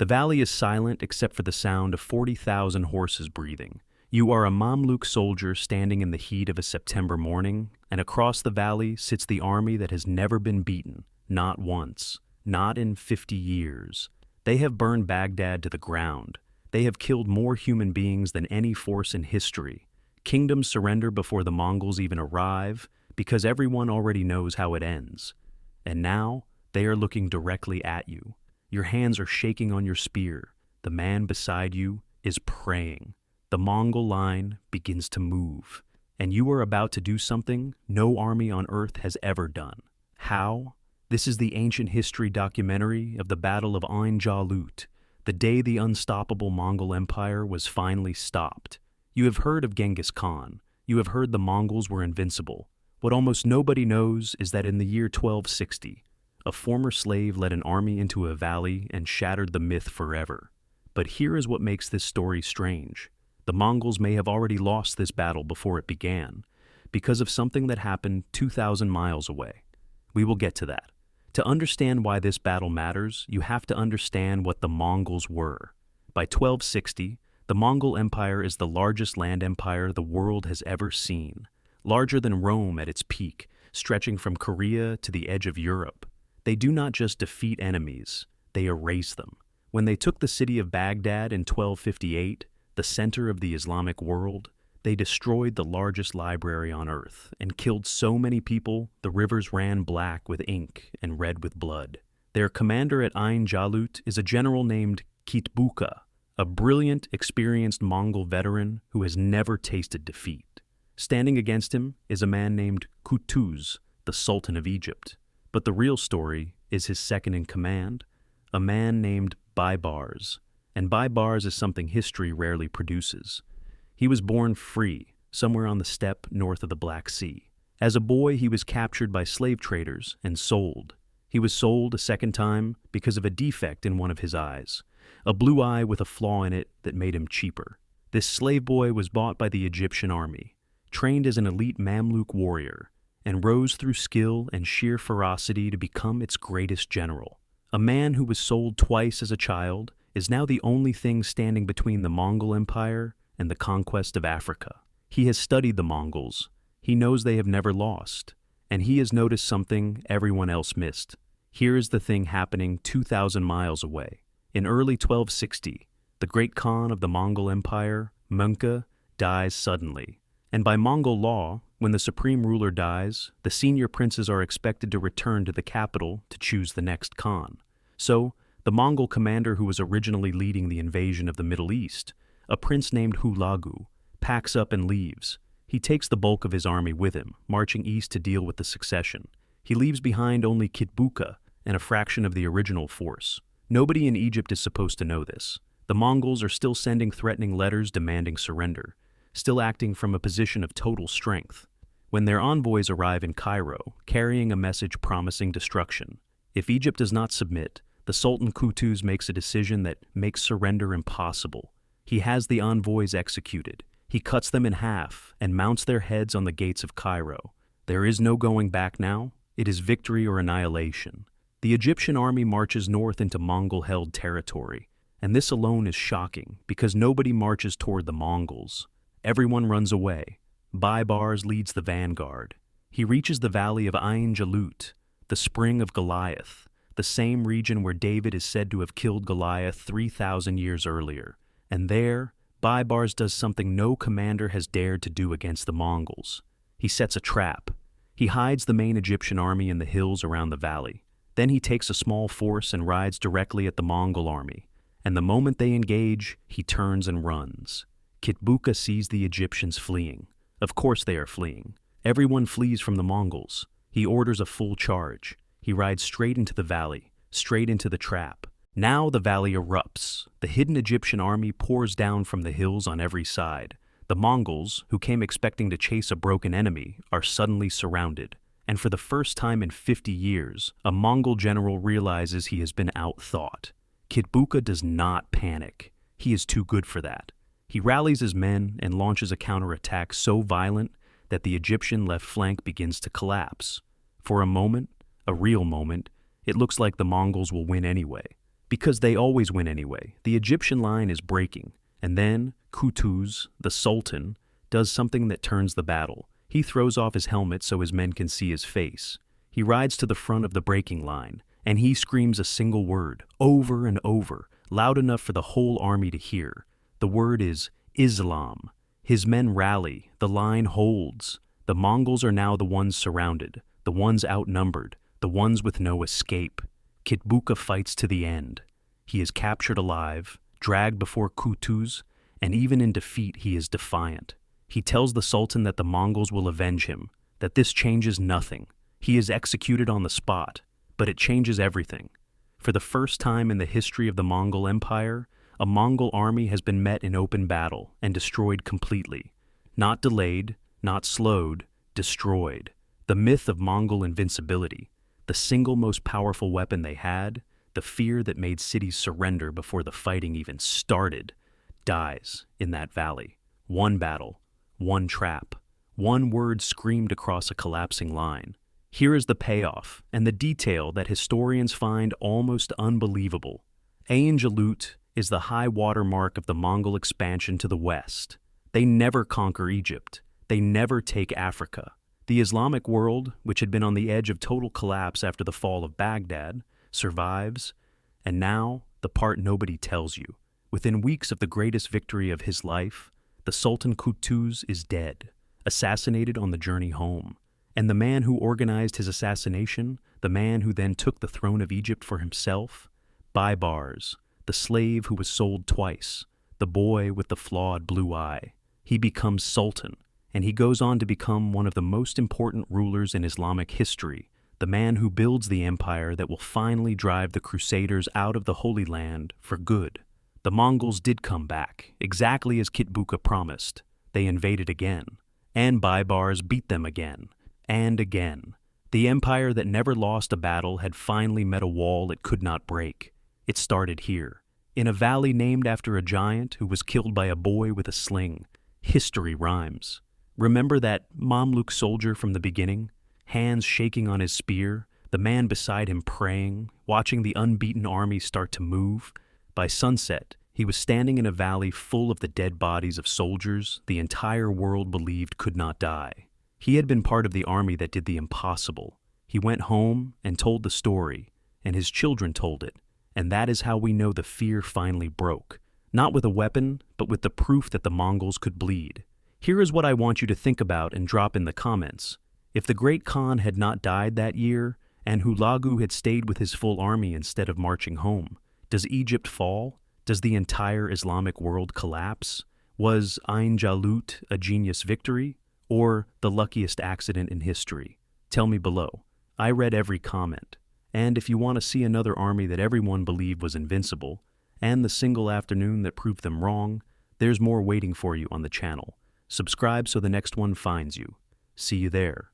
The valley is silent except for the sound of 40,000 horses breathing. You are a Mamluk soldier standing in the heat of a September morning, and across the valley sits the army that has never been beaten, not once, not in 50 years. They have burned Baghdad to the ground. They have killed more human beings than any force in history. Kingdoms surrender before the Mongols even arrive, because everyone already knows how it ends. And now, they are looking directly at you. Your hands are shaking on your spear. The man beside you is praying. The Mongol line begins to move, and you are about to do something no army on earth has ever done. How? This is the ancient history documentary of the Battle of Ain Jalut, the day the unstoppable Mongol Empire was finally stopped. You have heard of Genghis Khan. You have heard the Mongols were invincible. What almost nobody knows is that in the year 1260, a former slave led an army into a valley and shattered the myth forever. But here is what makes this story strange. The Mongols may have already lost this battle before it began, because of something that happened 2,000 miles away. We will get to that. To understand why this battle matters, you have to understand what the Mongols were. By 1260, the Mongol Empire is the largest land empire the world has ever seen, larger than Rome at its peak, stretching from Korea to the edge of Europe. They do not just defeat enemies, they erase them. When they took the city of Baghdad in 1258, the center of the Islamic world, they destroyed the largest library on earth and killed so many people the rivers ran black with ink and red with blood. Their commander at Ain Jalut is a general named Kitbuka, a brilliant, experienced Mongol veteran who has never tasted defeat. Standing against him is a man named Qutuz, the Sultan of Egypt. But the real story is his second in command, a man named Baibars. And Baibars is something history rarely produces. He was born free, somewhere on the steppe north of the Black Sea. As a boy, he was captured by slave traders and sold. He was sold a second time because of a defect in one of his eyes, a blue eye with a flaw in it that made him cheaper. This slave boy was bought by the Egyptian army, trained as an elite Mamluk warrior, and rose through skill and sheer ferocity to become its greatest general. A man who was sold twice as a child is now the only thing standing between the Mongol Empire and the conquest of Africa. He has studied the Mongols. He knows they have never lost, and he has noticed something everyone else missed. Here is the thing happening 2,000 miles away. In early 1260, the great Khan of the Mongol Empire, Mongke, dies suddenly. And by Mongol law, when the supreme ruler dies, the senior princes are expected to return to the capital to choose the next Khan. So, the Mongol commander who was originally leading the invasion of the Middle East, a prince named Hulagu, packs up and leaves. He takes the bulk of his army with him, marching east to deal with the succession. He leaves behind only Kitbuka and a fraction of the original force. Nobody in Egypt is supposed to know this. The Mongols are still sending threatening letters demanding surrender, still acting from a position of total strength. When their envoys arrive in Cairo, carrying a message promising destruction, if Egypt does not submit, the Sultan Qutuz makes a decision that makes surrender impossible. He has the envoys executed. He cuts them in half and mounts their heads on the gates of Cairo. There is no going back now. It is victory or annihilation. The Egyptian army marches north into Mongol-held territory, and this alone is shocking because nobody marches toward the Mongols. Everyone runs away. Baibars leads the vanguard. He reaches the valley of Ain Jalut, the spring of Goliath, the same region where David is said to have killed Goliath 3,000 years earlier. And there, Baibars does something no commander has dared to do against the Mongols. He sets a trap. He hides the main Egyptian army in the hills around the valley. Then he takes a small force and rides directly at the Mongol army. And the moment they engage, he turns and runs. Kitbuka sees the Egyptians fleeing. Of course they are fleeing. Everyone flees from the Mongols. He orders a full charge. He rides straight into the valley, straight into the trap. Now the valley erupts. The hidden Egyptian army pours down from the hills on every side. The Mongols, who came expecting to chase a broken enemy, are suddenly surrounded. And for the first time in 50 years, a Mongol general realizes he has been outthought. Kitbuka does not panic. He is too good for that. He rallies his men and launches a counterattack so violent that the Egyptian left flank begins to collapse. For a moment, a real moment, it looks like the Mongols will win anyway, Because they always win anyway. The Egyptian line is breaking, and then Qutuz, the Sultan, does something that turns the battle. He throws off his helmet so his men can see his face. He rides to the front of the breaking line, and he screams a single word, over and over, loud enough for the whole army to hear. The word is Islam. His men rally, the line holds. The Mongols are now the ones surrounded, the ones outnumbered, the ones with no escape. Kitbuka fights to the end. He is captured alive, dragged before Qutuz, and even in defeat he is defiant. He tells the Sultan that the Mongols will avenge him, that this changes nothing. He is executed on the spot, but it changes everything. For the first time in the history of the Mongol Empire, a Mongol army has been met in open battle and destroyed completely. Not delayed, not slowed, destroyed. The myth of Mongol invincibility, the single most powerful weapon they had, the fear that made cities surrender before the fighting even started, dies in that valley. One battle, one trap, one word screamed across a collapsing line. Here is the payoff, and the detail that historians find almost unbelievable. Ain Jalut is the high water mark of the Mongol expansion to the west. They never conquer Egypt. They never take Africa. The Islamic world, which had been on the edge of total collapse after the fall of Baghdad, survives, and now, the part nobody tells you. Within weeks of the greatest victory of his life, the Sultan Qutuz is dead, assassinated on the journey home. And the man who organized his assassination, the man who then took the throne of Egypt for himself, Baibars, the slave who was sold twice, the boy with the flawed blue eye. He becomes Sultan, and he goes on to become one of the most important rulers in Islamic history, the man who builds the empire that will finally drive the Crusaders out of the Holy Land for good. The Mongols did come back, exactly as Kitbuka promised. They invaded again, and Baibars beat them again. And again. The empire that never lost a battle had finally met a wall it could not break. It started here, in a valley named after a giant who was killed by a boy with a sling. History rhymes. Remember that Mamluk soldier from the beginning? Hands shaking on his spear, the man beside him praying, watching the unbeaten army start to move. By sunset, he was standing in a valley full of the dead bodies of soldiers the entire world believed could not die. He had been part of the army that did the impossible. He went home and told the story, and his children told it, and that is how we know the fear finally broke. Not with a weapon, but with the proof that the Mongols could bleed. Here is what I want you to think about and drop in the comments. If the Great Khan had not died that year, and Hulagu had stayed with his full army instead of marching home, does Egypt fall? Does the entire Islamic world collapse? Was Ain Jalut a genius victory? Or the luckiest accident in history? Tell me below. I read every comment. And if you want to see another army that everyone believed was invincible, and the single afternoon that proved them wrong, there's more waiting for you on the channel. Subscribe so the next one finds you. See you there.